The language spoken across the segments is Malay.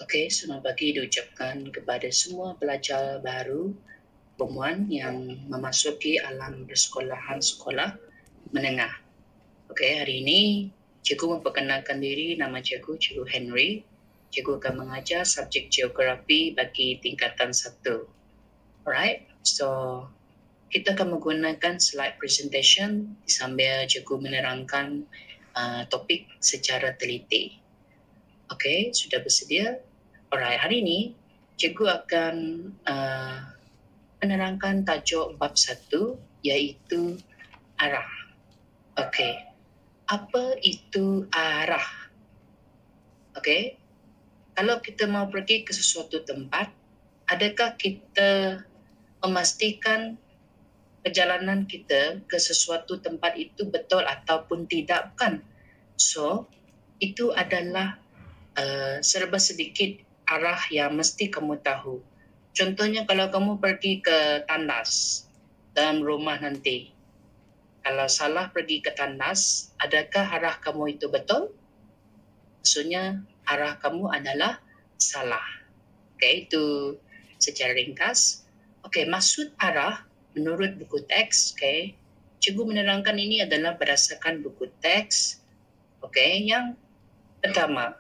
Okey, selamat pagi diucapkan kepada semua pelajar baru perempuan yang memasuki alam persekolahan sekolah menengah. Okey, hari ini cikgu memperkenalkan diri, nama cikgu Henry. Cikgu akan mengajar subjek geografi bagi tingkatan 1. Alright, so kita akan menggunakan slide presentation sambil cikgu menerangkan topik secara teliti. Okey, sudah bersedia? Alright, hari ini cikgu akan menerangkan tajuk bab 1 iaitu arah. Okey, apa itu arah? Okey, kalau kita mau pergi ke sesuatu tempat, adakah kita memastikan perjalanan kita ke sesuatu tempat itu betul ataupun tidak, bukan? So, itu adalah serba sedikit arah yang mesti kamu tahu. Contohnya kalau kamu pergi ke tandas dalam rumah nanti, kalau salah pergi ke tandas, adakah arah kamu itu betul? Maksudnya arah kamu adalah salah. Okey, itu secara ringkas. Okey, maksud arah menurut buku teks, okey, cikgu menerangkan ini adalah berdasarkan buku teks. Okey, yang pertama,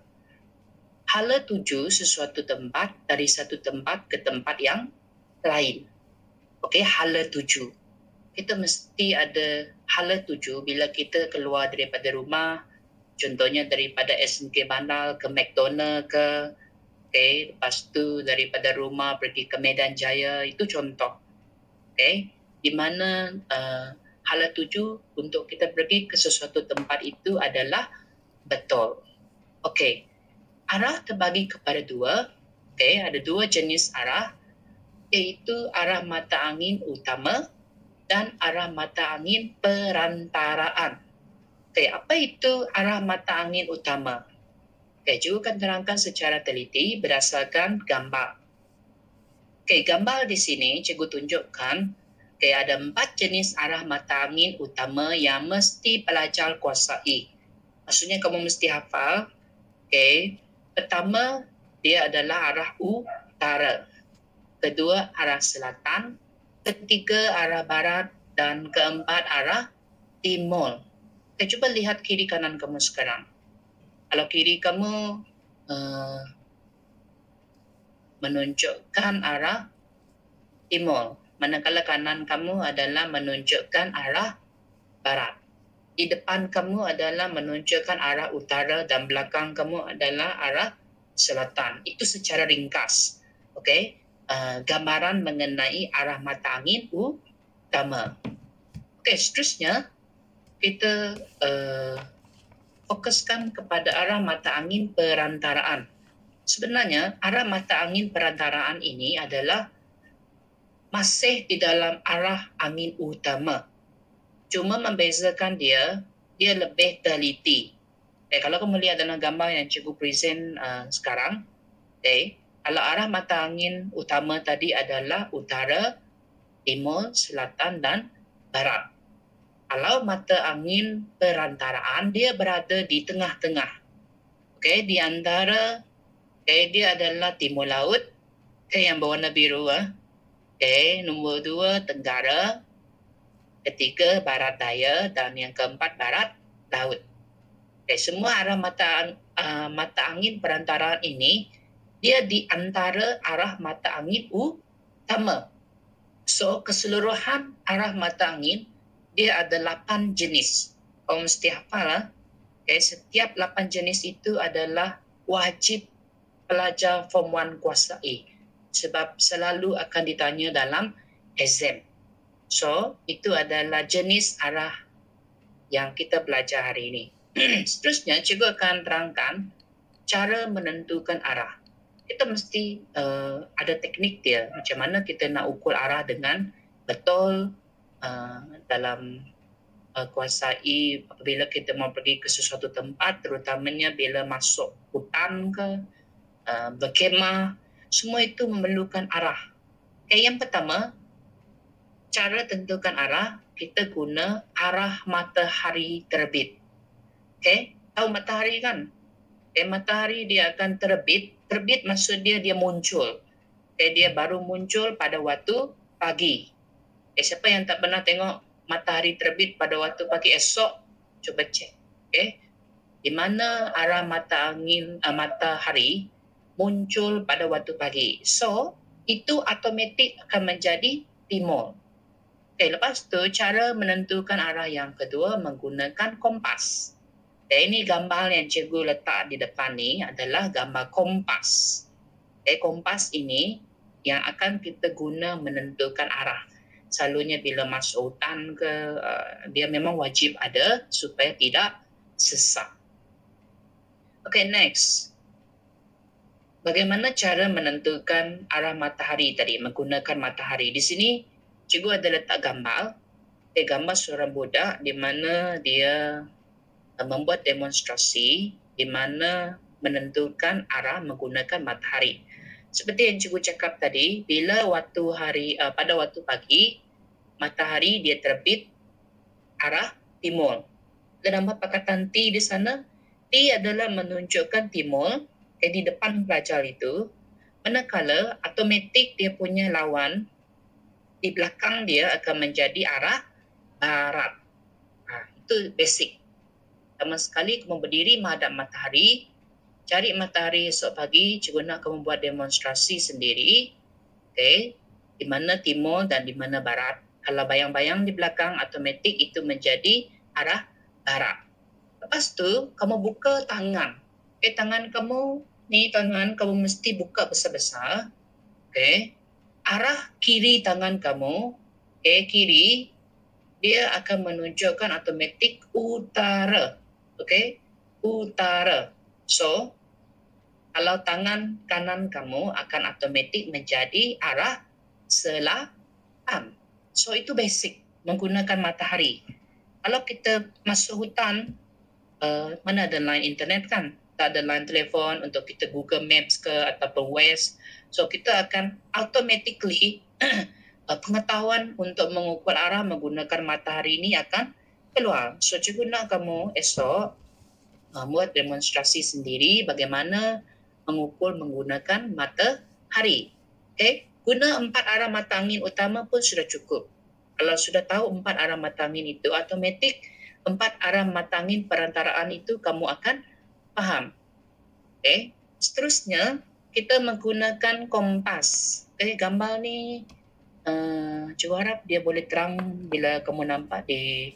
hala tuju sesuatu tempat dari satu tempat ke tempat yang lain. Okey, hala tuju. Kita mesti ada hala tuju bila kita keluar daripada rumah, contohnya daripada SNK Bandar ke McDonald ke, okey, lepas tu daripada rumah pergi ke Medan Jaya, itu contoh. Okey, di mana hala tuju untuk kita pergi ke sesuatu tempat itu adalah betul. Okey, arah terbagi kepada dua. Okey, ada dua jenis arah, iaitu arah mata angin utama dan arah mata angin perantaraan. Okey, apa itu arah mata angin utama? Okey, cikgu akan terangkan secara teliti berdasarkan gambar. Okey, gambar di sini cikgu tunjukkan, okey, ada 4 jenis arah mata angin utama yang mesti pelajar kuasai. Maksudnya kamu mesti hafal. Okey, pertama dia adalah arah utara. Kedua arah selatan, ketiga arah barat dan keempat arah timur. Okay, cuba lihat kiri kanan kamu sekarang. Kalau kiri kamu menunjukkan arah timur, manakala kanan kamu adalah menunjukkan arah barat. Di depan kamu adalah menunjukkan arah utara dan belakang kamu adalah arah selatan. Itu secara ringkas. Okey, gambaran mengenai arah mata angin utama. Okey, seterusnya kita fokuskan kepada arah mata angin perantaraan. Sebenarnya arah mata angin perantaraan ini adalah masih di dalam arah angin utama. Cuma membezakan dia lebih teliti. Kalau kamu lihat dalam gambar yang cikgu present sekarang, kalau arah mata angin utama tadi adalah utara, timur, selatan dan barat. Kalau mata angin perantaraan, dia berada di tengah-tengah. Okey, di antara dia adalah timur laut, yang berwarna biru. Okey, nombor 2 tenggara, ketiga barat daya dan yang keempat barat laut. Okay, semua arah mata angin perantaraan ini dia di antara arah mata angin utama. So keseluruhan arah mata angin dia ada 8 jenis. Kau mesti hafal. Okay, setiap 8 jenis itu adalah wajib pelajar Form 1 kuasai. Sebab selalu akan ditanya dalam exam. So, itu adalah jenis arah yang kita belajar hari ini. Seterusnya, cikgu akan terangkan cara menentukan arah. Kita mesti ada teknik dia. Macam mana kita nak ukur arah dengan betul dalam kuasai apabila kita mau pergi ke sesuatu tempat, terutamanya bila masuk hutan ke, berkemah, semua itu memerlukan arah. Okay, yang pertama, cara tentukan arah, kita guna arah matahari terbit. Okay, tahu matahari kan? Matahari dia akan terbit. Terbit maksud dia muncul. Dia baru muncul pada waktu pagi. Siapa yang tak pernah tengok matahari terbit pada waktu pagi esok, cuba cek. Di mana arah matahari muncul pada waktu pagi. So, itu automatik akan menjadi timur. Lepas tu cara menentukan arah yang kedua menggunakan kompas. Ini gambar yang cikgu letak di depan ni adalah gambar kompas. Kompas ini yang akan kita guna menentukan arah. Selalunya bila masuk hutan ke, dia memang wajib ada supaya tidak sesat. Okay, next. Bagaimana cara menentukan arah matahari tadi menggunakan matahari? Di sini cikgu ada letak gambar. Gambar seorang budak di mana dia membuat demonstrasi di mana menentukan arah menggunakan matahari. Seperti yang cikgu cakap tadi, bila pada waktu pagi, matahari dia terbit arah timur. Dan nampak pakatan T di sana, T adalah menunjukkan timur di depan pelajar itu, manakala automatik dia punya lawan di belakang dia akan menjadi arah barat. Itu basic. Pertama sekali kamu berdiri menghadap matahari, cari matahari esok pagi, cikgu nak kamu buat demonstrasi sendiri. Di mana timur dan di mana barat. Kalau bayang-bayang di belakang, automatik itu menjadi arah barat. Lepas tu, kamu buka tangan. Tangan kamu mesti buka besar-besar. Arah kiri tangan kamu, kiri, dia akan menunjukkan automatik utara. Utara. So, kalau tangan kanan kamu akan automatik menjadi arah selatan. So, itu basic menggunakan matahari. Kalau kita masuk hutan, mana ada line internet kan? Tak ada line telefon untuk kita Google Maps ke ataupun Waze. So, kita akan automatically pengetahuan untuk mengukur arah menggunakan matahari ini akan keluar. So, cikgu nak kamu esok buat demonstrasi sendiri bagaimana mengukur menggunakan matahari. Guna 4 arah mata angin utama pun sudah cukup. Kalau sudah tahu 4 arah mata angin itu, automatik 4 arah mata angin perantaraan itu kamu akan faham. Seterusnya, kita menggunakan kompas. Gambar ni, cikgu harap dia boleh terang bila kamu nampak di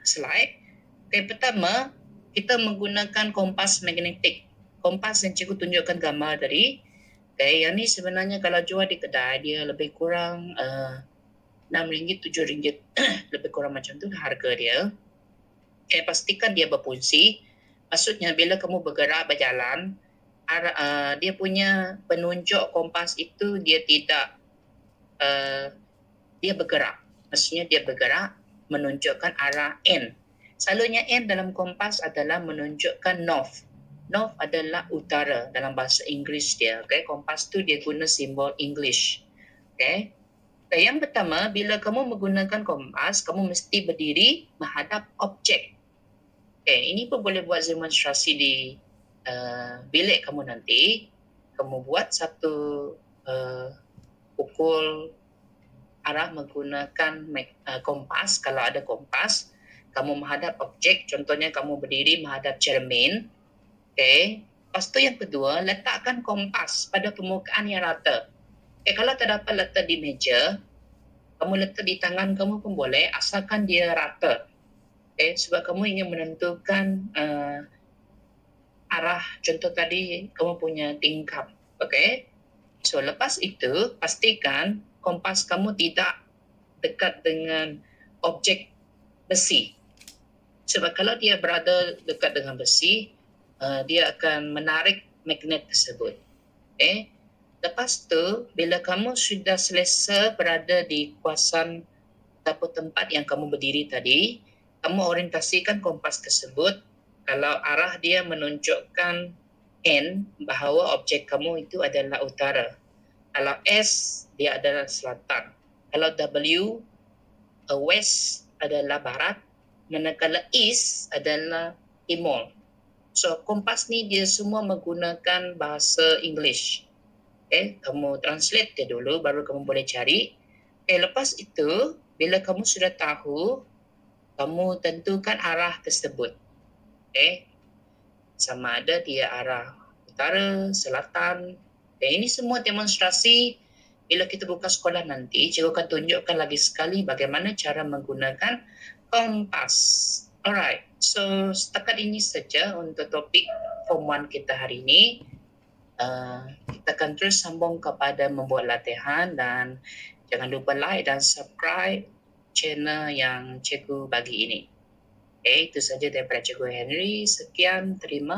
slide. Pertama, kita menggunakan kompas magnetik. Kompas yang cikgu tunjukkan gambar tadi. Yang ni sebenarnya kalau jual di kedai, dia lebih kurang RM6, RM7. Lebih kurang macam tu harga dia. Pastikan dia berfungsi. Maksudnya bila kamu bergerak berjalan, dia punya penunjuk kompas itu dia tidak dia bergerak. Maksudnya dia bergerak menunjukkan arah N. Selalunya N dalam kompas adalah menunjukkan north. North adalah utara dalam bahasa Inggeris dia. Kompas tu dia guna simbol English. Yang pertama, bila kamu menggunakan kompas, kamu mesti berdiri menghadap objek. Ini pun boleh buat demonstrasi di bilik kamu nanti. Kamu buat satu pukul arah menggunakan kompas. Kalau ada kompas, kamu menghadap objek. Contohnya kamu berdiri menghadap cermin. Lepas tu yang kedua, letakkan kompas pada permukaan yang rata. Kalau tak dapat letak di meja, kamu letak di tangan kamu pun boleh, asalkan dia rata. Sebab kamu ingin menentukan arah, contoh tadi kamu punya tingkap. So lepas itu, pastikan kompas kamu tidak dekat dengan objek besi. Sebab kalau dia berada dekat dengan besi, dia akan menarik magnet tersebut. Lepas tu, bila kamu sudah selesa berada di kawasan ataupun tempat yang kamu berdiri tadi, kamu orientasikan kompas tersebut. Kalau arah dia menunjukkan N, bahawa objek kamu itu adalah utara. Kalau S, dia adalah selatan. Kalau W, west adalah barat. Manakala east adalah timur. So kompas ni dia semua menggunakan bahasa English. Okay, kamu translate dia dulu baru kamu boleh cari. Okay, lepas itu bila kamu sudah tahu, kamu tentukan arah tersebut. Okay, sama ada dia arah utara, selatan. Okay, ini semua demonstrasi. Bila kita buka sekolah nanti, cikgu akan tunjukkan lagi sekali bagaimana cara menggunakan kompas. Alright, so setakat ini saja untuk topik Form 1 kita hari ini. Kita akan terus sambung kepada membuat latihan dan jangan lupa like dan subscribe channel yang cikgu bagi ini. Okay, itu saja daripada Cikgu Henry. Sekian, terima